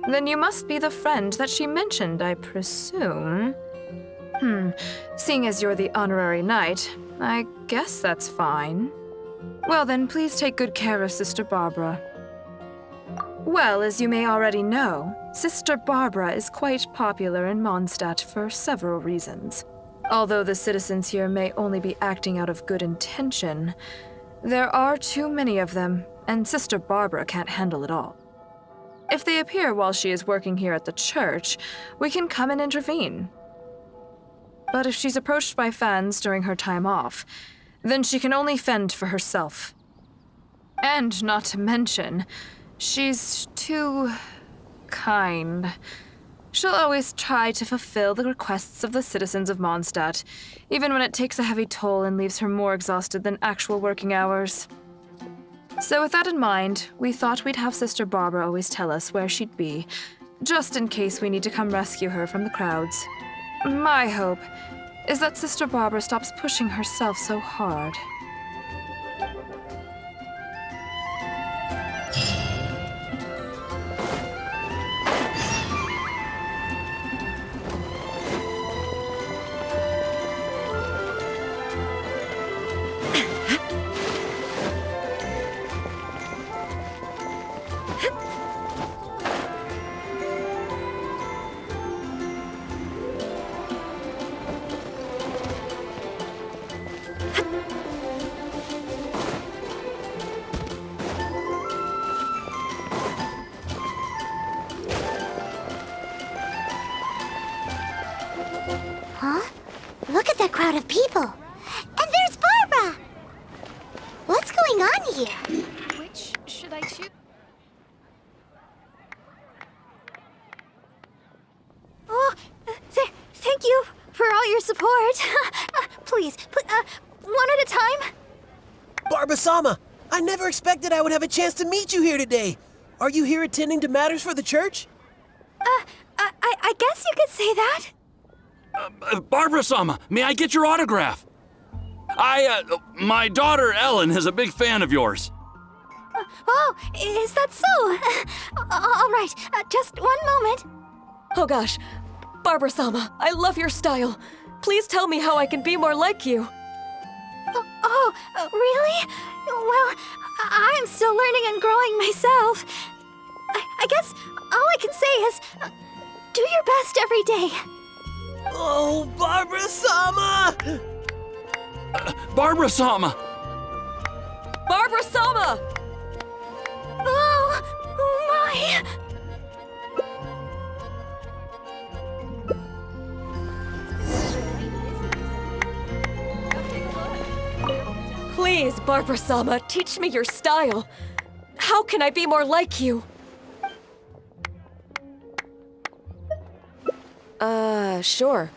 Then you must be the friend that she mentioned, I presume. Seeing as you're the honorary knight, I guess that's fine. Well then, please take good care of Sister Barbara. Well, as you may already know, Sister Barbara is quite popular in Mondstadt for several reasons. Although the citizens here may only be acting out of good intention, there are too many of them, and Sister Barbara can't handle it all. If they appear while she is working here at the church, we can come and intervene. But if she's approached by fans during her time off, then she can only fend for herself. And not to mention, she's too kind. She'll always try to fulfill the requests of the citizens of Mondstadt, even when it takes a heavy toll and leaves her more exhausted than actual working hours. So with that in mind, we thought we'd have Sister Barbara always tell us where she'd be, just in case we need to come rescue her from the crowds. My hope is that Sister Barbara stops pushing herself so hard. Huh? Look at that crowd of people. And there's Barbara! What's going on here? Which should I choose? Oh, thank you for all your support. Please, one at a time. Barbara-sama, I never expected I would have a chance to meet you here today. Are you here attending to matters for the church? I guess you could say that. Barbara-sama, may I get your autograph? My daughter Ellen is a big fan of yours. Oh, is that so? All right, just one moment. Oh gosh, Barbara-sama, I love your style. Please tell me how I can be more like you. Really? Well, I'm still learning and growing myself. I guess all I can say is, do your best every day. Oh, Barbara-sama! Barbara-sama! Barbara-sama! Oh my! Please, Barbara-sama, teach me your style. How can I be more like you? Sure.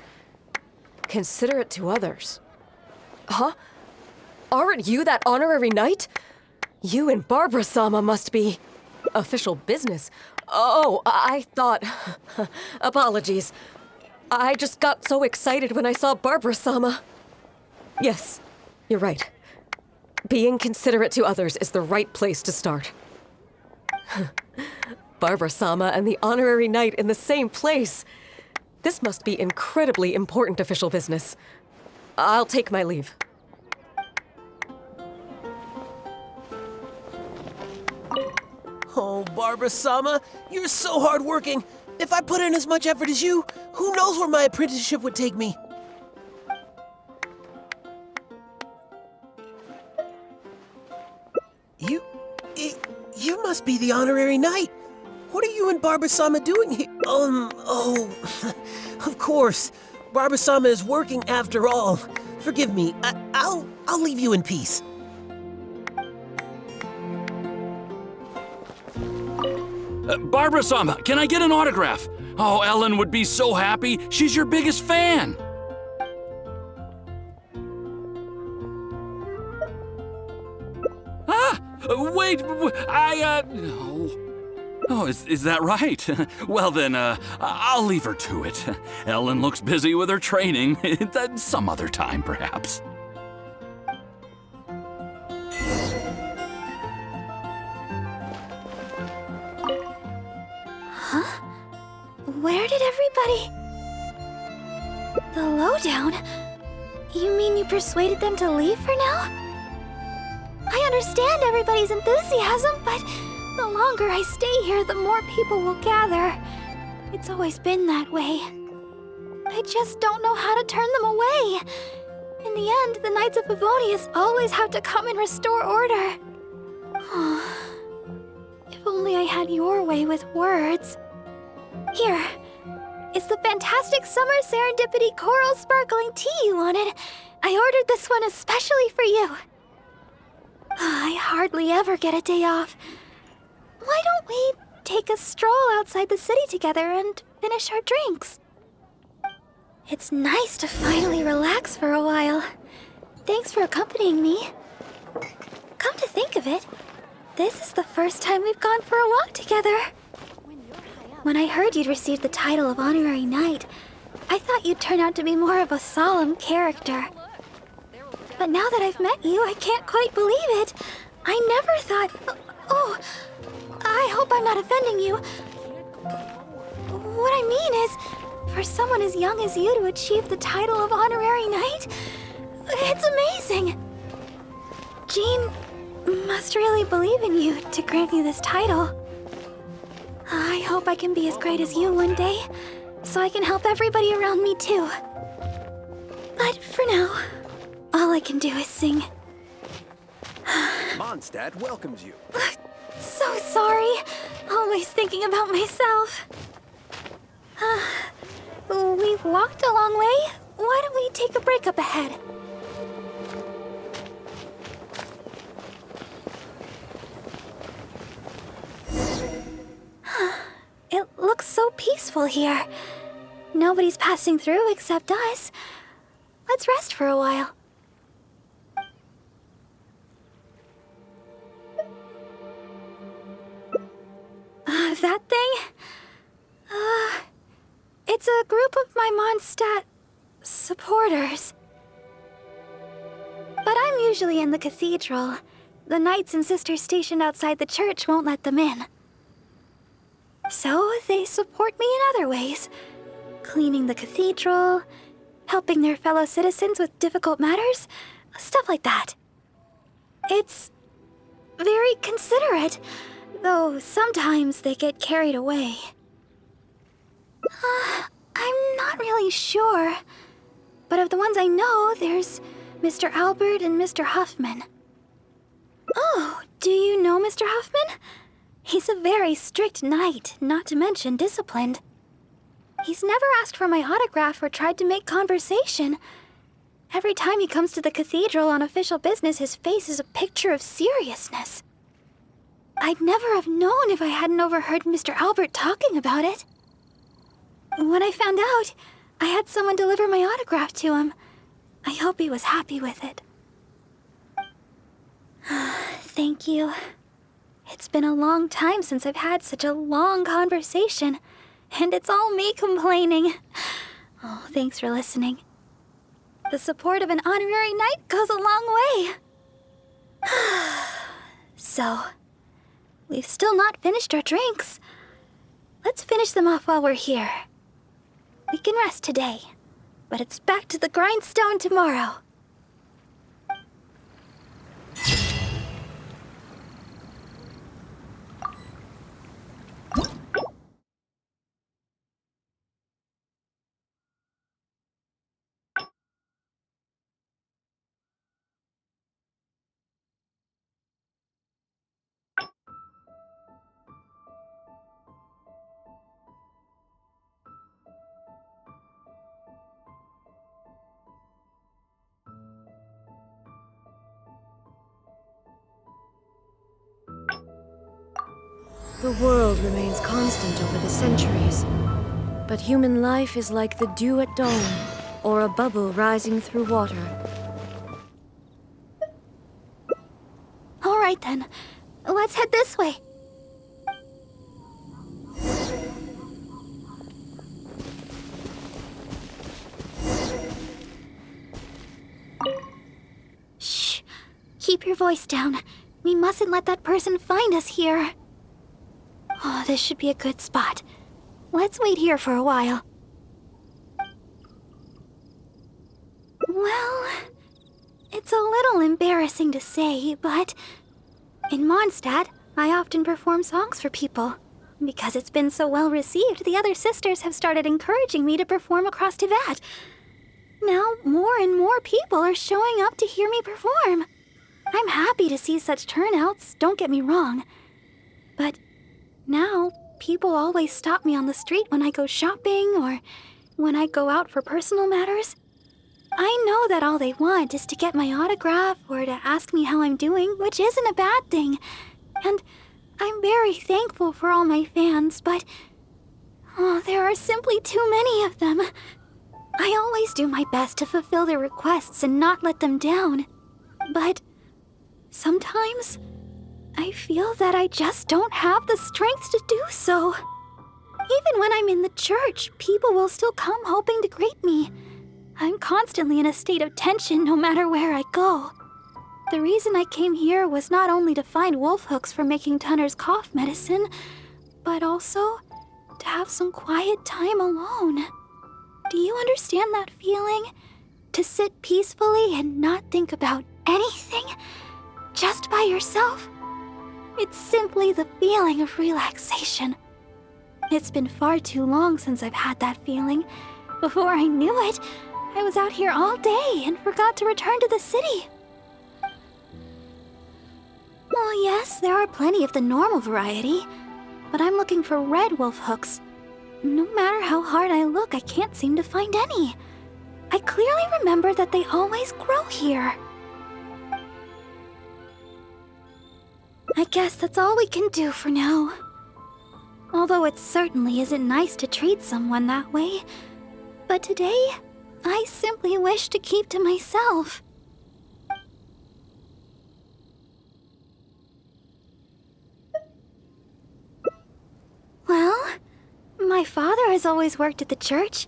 Considerate to others. Huh? Aren't you that honorary knight? You and Barbara-sama must be official business. Oh, I thought... Apologies. I just got so excited when I saw Barbara-sama. Yes, you're right. Being considerate to others is the right place to start. Barbara-sama and the honorary knight in the same place. This must be incredibly important official business. I'll take my leave. Oh, Barbara-sama, you're so hardworking. If I put in as much effort as you, who knows where my apprenticeship would take me? You must be the honorary knight. What are you and Barbara-sama doing here? Oh, of course. Barbara-sama is working after all. Forgive me. I'll leave you in peace. Barbara-sama, can I get an autograph? Oh, Ellen would be so happy. She's your biggest fan. Wait, Oh, is that right? Well then, I'll leave her to it. Ellen looks busy with her training. Some other time, perhaps. Huh? Where did everybody... The lowdown? You mean you persuaded them to leave for now? I understand everybody's enthusiasm, but the longer I stay here, the more people will gather. It's always been that way. I just don't know how to turn them away. In the end, the Knights of Favonius always have to come and restore order. If only I had your way with words. Here. It's the fantastic summer serendipity coral sparkling tea you wanted. I ordered this one especially for you. I hardly ever get a day off. Why don't we take a stroll outside the city together and finish our drinks? It's nice to finally relax for a while. Thanks for accompanying me. Come to think of it, this is the first time we've gone for a walk together. When I heard you'd received the title of Honorary Knight, I thought you'd turn out to be more of a solemn character. But now that I've met you, I can't quite believe it. I never thought... Oh, I hope I'm not offending you. What I mean is, for someone as young as you to achieve the title of Honorary Knight, it's amazing. Jean must really believe in you to grant you this title. I hope I can be as great as you one day, so I can help everybody around me too. But for now, all I can do is sing. Mondstadt welcomes you. So sorry. Always thinking about myself. We've walked a long way. Why don't we take a break up ahead? It looks so peaceful here. Nobody's passing through except us. Let's rest for a while. That thing? It's a group of my Mondstadt supporters. But I'm usually in the cathedral. The knights and sisters stationed outside the church won't let them in. So they support me in other ways. Cleaning the cathedral, helping their fellow citizens with difficult matters, stuff like that. It's very considerate, though sometimes they get carried away. I'm not really sure. But of the ones I know, there's Mr. Albert and Mr. Huffman. Oh, do you know Mr. Huffman? He's a very strict knight, not to mention disciplined. He's never asked for my autograph or tried to make conversation. Every time he comes to the cathedral on official business, his face is a picture of seriousness. I'd never have known if I hadn't overheard Mr. Albert talking about it. When I found out, I had someone deliver my autograph to him. I hope he was happy with it. Thank you. It's been a long time since I've had such a long conversation, and it's all me complaining. Oh, thanks for listening. The support of an honorary knight goes a long way. So, we've still not finished our drinks. Let's finish them off while we're here. We can rest today. but it's back to the grindstone tomorrow. The world remains constant over the centuries, but human life is like the dew at dawn, or a bubble rising through water. All right then, let's head this way. Shh, keep your voice down. We mustn't let that person find us here. Oh, this should be a good spot. Let's wait here for a while. Well, it's a little embarrassing to say, but in Mondstadt, I often perform songs for people. Because it's been so well received, the other sisters have started encouraging me to perform across Tivat. Now, more and more people are showing up to hear me perform. I'm happy to see such turnouts, don't get me wrong. But now, people always stop me on the street when I go shopping or when I go out for personal matters. I know that all they want is to get my autograph or to ask me how I'm doing, which isn't a bad thing. And I'm very thankful for all my fans, but there are simply too many of them. I always do my best to fulfill their requests and not let them down. But sometimes I feel that I just don't have the strength to do so. Even when I'm in the church, people will still come hoping to greet me. I'm constantly in a state of tension no matter where I go. The reason I came here was not only to find wolf hooks for making Tunner's cough medicine, but also to have some quiet time alone. Do you understand that feeling? To sit peacefully and not think about anything? Just by yourself? It's simply the feeling of relaxation. It's been far too long since I've had that feeling. Before I knew it, I was out here all day and forgot to return to the city. Well, yes, there are plenty of the normal variety, but I'm looking for red wolf hooks. No matter how hard I look, I can't seem to find any. I clearly remember that they always grow here. I guess that's all we can do for now. Although it certainly isn't nice to treat someone that way. But today, I simply wish to keep to myself. Well, my father has always worked at the church,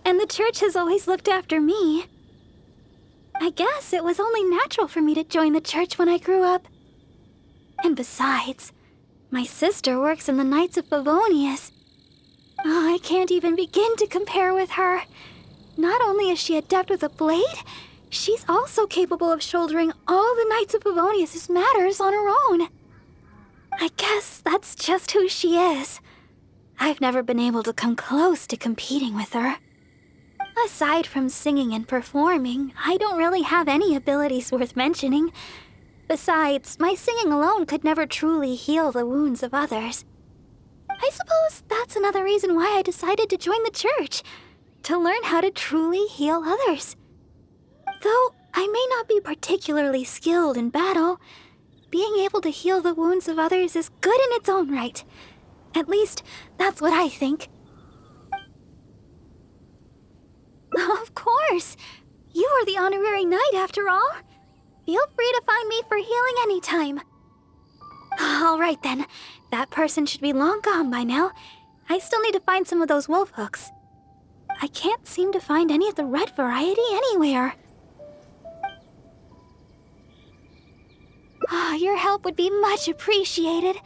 and the church has always looked after me. I guess it was only natural for me to join the church when I grew up. And besides, my sister works in the Knights of Favonius. Oh, I can't even begin to compare with her. Not only is she adept with a blade, she's also capable of shouldering all the Knights of Favonius' matters on her own. I guess that's just who she is. I've never been able to come close to competing with her. Aside from singing and performing, I don't really have any abilities worth mentioning. Besides, my singing alone could never truly heal the wounds of others. I suppose that's another reason why I decided to join the church, to learn how to truly heal others. Though I may not be particularly skilled in battle, being able to heal the wounds of others is good in its own right. At least, that's what I think. Of course! You are the honorary knight after all. Feel free to find me for healing anytime. All right then. That person should be long gone by now. I still need to find some of those wolf hooks. I can't seem to find any of the red variety anywhere. Your help would be much appreciated.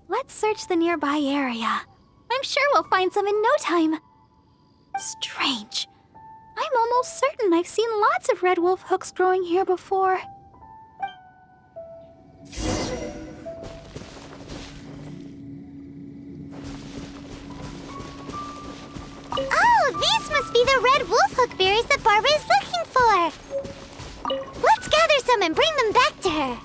Let's search the nearby area. I'm sure we'll find some in no time. Strange. I'm almost certain I've seen lots of red wolf hooks growing here before. Oh, these must be the red wolf hook berries that Barbara is looking for. Let's gather some and bring them back to her.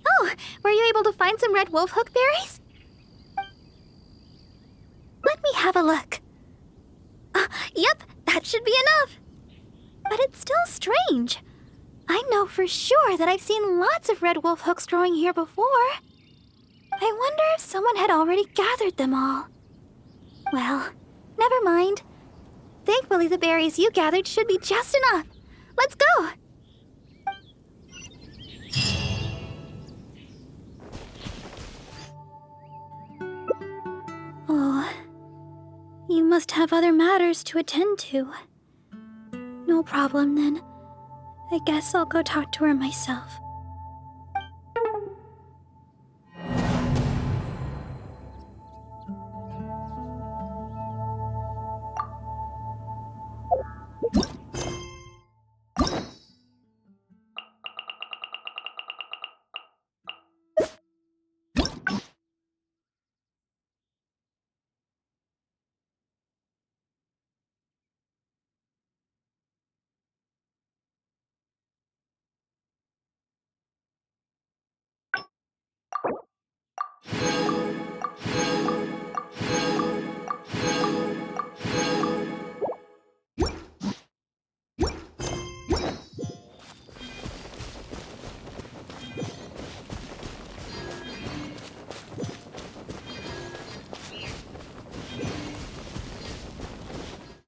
Oh, were you able to find some red wolf hook berries? Let me have a look. Yep, that should be enough. But it's still strange. I know for sure that I've seen lots of red wolf hooks growing here before. I wonder if someone had already gathered them all. Well, never mind. Thankfully, the berries you gathered should be just enough. Let's go! Oh, you must have other matters to attend to. No problem then. I guess I'll go talk to her myself.